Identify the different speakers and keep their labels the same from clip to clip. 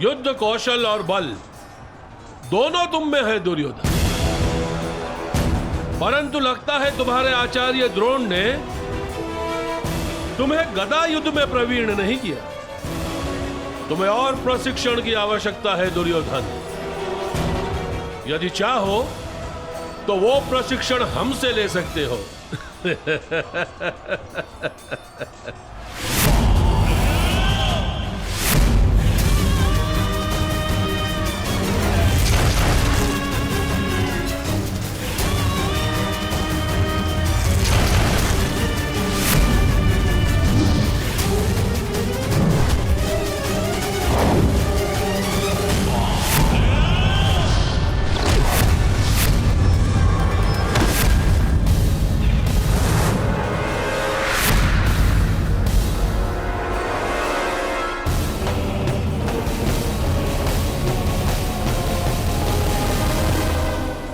Speaker 1: युद्ध कौशल और बल दोनों तुम में है दुर्योधन, परंतु लगता है तुम्हारे आचार्य द्रोण ने तुम्हें गदा युद्ध में प्रवीण नहीं किया। तुम्हें और प्रशिक्षण की आवश्यकता है दुर्योधन। यदि चाहो तो वो प्रशिक्षण हमसे ले सकते हो।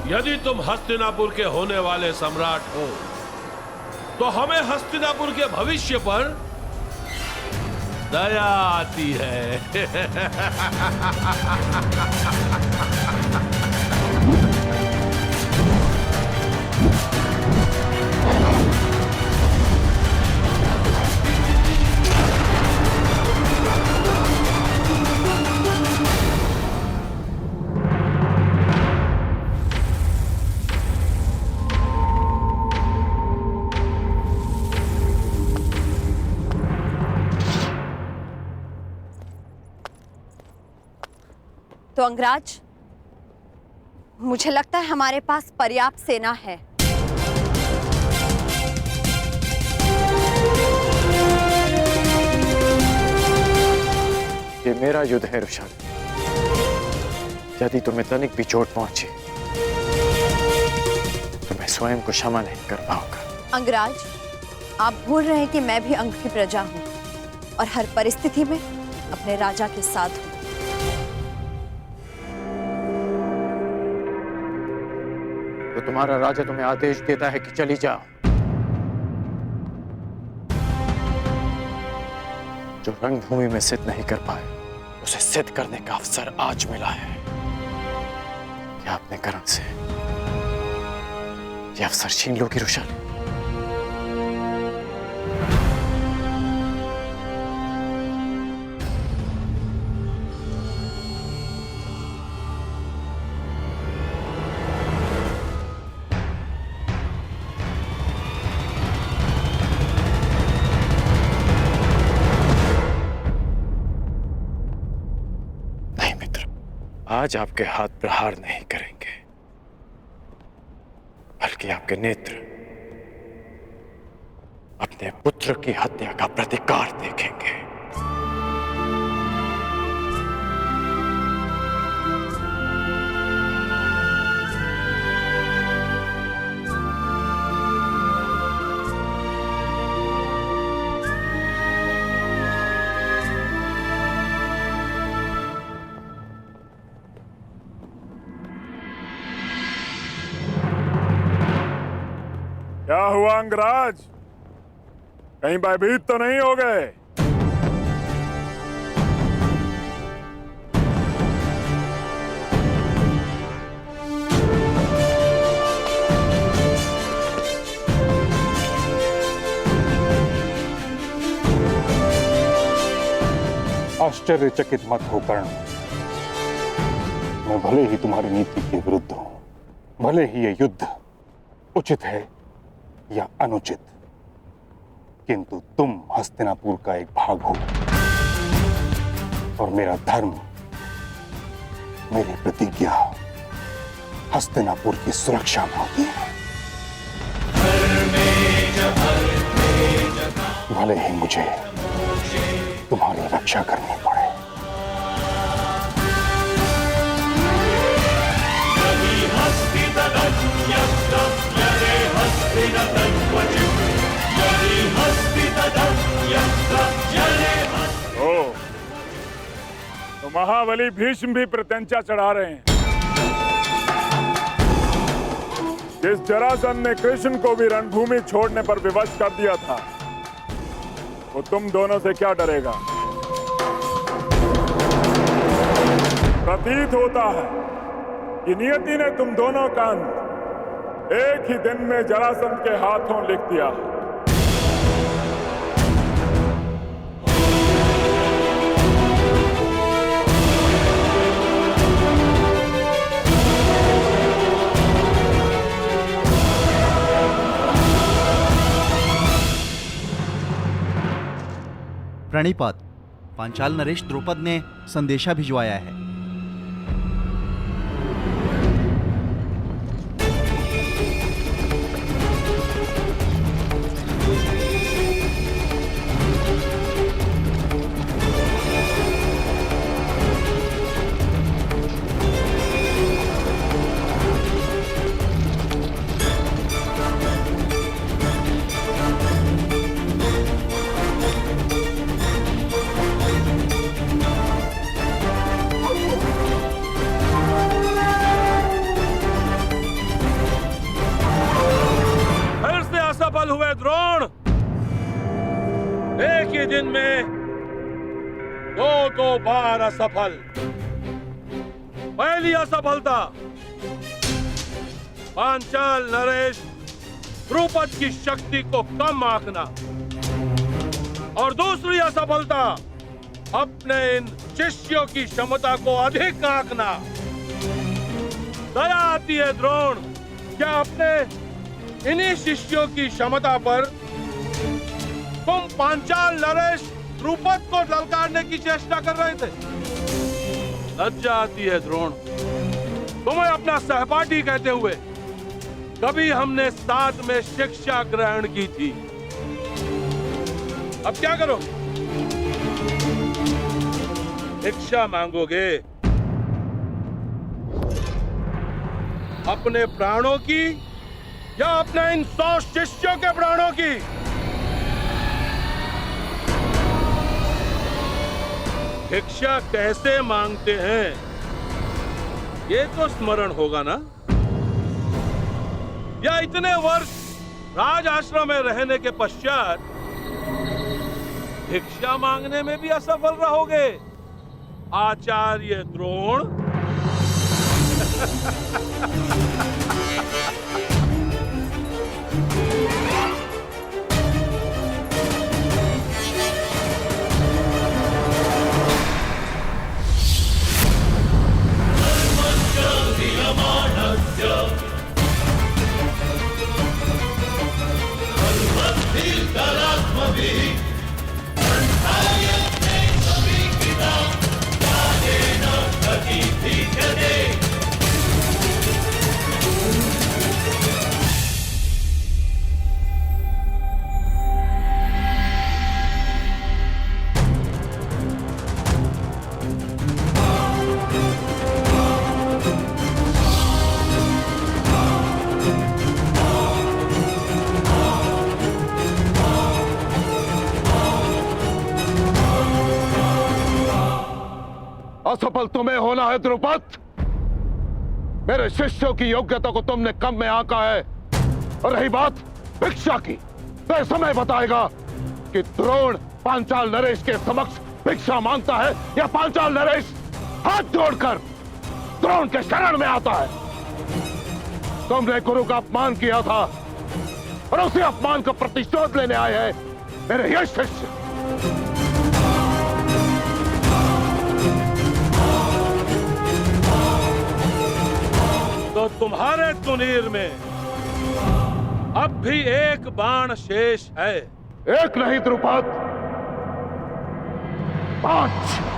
Speaker 1: यदि तुम हस्तिनापुर के होने वाले सम्राट हो तो हमें हस्तिनापुर के भविष्य पर दया आती है।
Speaker 2: तो अंगराज, मुझे लगता है हमारे पास पर्याप्त सेना है।
Speaker 3: ये मेरा युद्ध है रुशाली। यदि तुम्हें तनिक भी चोट पहुंची तो मैं स्वयं को क्षमा नहीं कर पाऊंगा।
Speaker 2: अंगराज, आप भूल रहे हैं कि मैं भी अंग की प्रजा हूं और हर परिस्थिति में अपने राजा के साथ हूं।
Speaker 3: तो तुम्हारा राजा तुम्हें आदेश देता है कि चली जाओ। जो रणभूमि में सिद्ध नहीं कर पाए उसे सिद्ध करने का अवसर आज मिला है। क्या अपने कर्म से ये अवसर छीन लोगी रुशाली? आज आपके हाथ प्रहार नहीं करेंगे, बल्कि आपके नेत्र अपने पुत्र की हत्या का प्रतिकार देखेंगे।
Speaker 4: क्या हुआ अंगराज, कहीं भयभीत तो नहीं हो गए?
Speaker 5: आश्चर्यचकित मत हो कर्ण। मैं भले ही तुम्हारी नीति के विरुद्ध हूं, भले ही ये युद्ध उचित है या अनुचित, किंतु तुम हस्तिनापुर का एक भाग हो और मेरा धर्म, मेरी प्रतिज्ञा हस्तिनापुर की सुरक्षा में होती है। भले ही मुझे तुम्हारी रक्षा करनी पड़े।
Speaker 4: तो महाबली भीष्म भी प्रत्यंचा चढ़ा रहे हैं। जिस जरासंध ने कृष्ण को भी रणभूमि छोड़ने पर विवश कर दिया था, वो तुम दोनों से क्या डरेगा? प्रतीत होता है कि नियति ने तुम दोनों का अंत एक ही दिन में जरासंध के हाथों लिख दिया है।
Speaker 6: प्रणिपात। पांचाल नरेश द्रुपद ने संदेशा भिजवाया है।
Speaker 1: असफल हुए द्रोण। एक ही दिन में दो बार असफल। पहली असफलता पांचाल नरेश द्रुपद की शक्ति को कम आंकना, और दूसरी असफलता अपने इन शिष्यों की क्षमता को अधिक आंकना। दया आती है द्रोण, क्या अपने इन्हीं शिष्यों की क्षमता पर तुम पांचाल नरेश द्रुपद को ललकारने की चेष्टा कर रहे थे? लज्जा आती है द्रोण, तुम्हें अपना सहपाठी कहते हुए। कभी हमने साथ में शिक्षा ग्रहण की थी, अब क्या करोगे? भिक्षा मांगोगे? अपने प्राणों की या अपने इन 100 शिष्यों के प्राणों की? भिक्षा कैसे मांगते हैं ये तो स्मरण होगा ना? या इतने वर्ष राज आश्रम में रहने के पश्चात भिक्षा मांगने में भी असफल रहोगे आचार्य द्रोण?
Speaker 5: असफल तुम्हें होना है द्रुपद। मेरे शिष्यों की योग्यता को तुमने कम में आंका है। और रही बात भिक्षा की, तो समय बताएगा कि द्रोण पांचाल नरेश के समक्ष भिक्षा मांगता है या पांचाल नरेश हाथ जोड़कर द्रोण के शरण में आता है। तुमने गुरु का अपमान किया था और उसी अपमान का प्रतिशोध लेने आए हैं मेरे ये शिष्य।
Speaker 1: तो तुम्हारे तुनीर में अब भी एक बाण शेष है।
Speaker 5: एक नहीं द्रुपद, 5।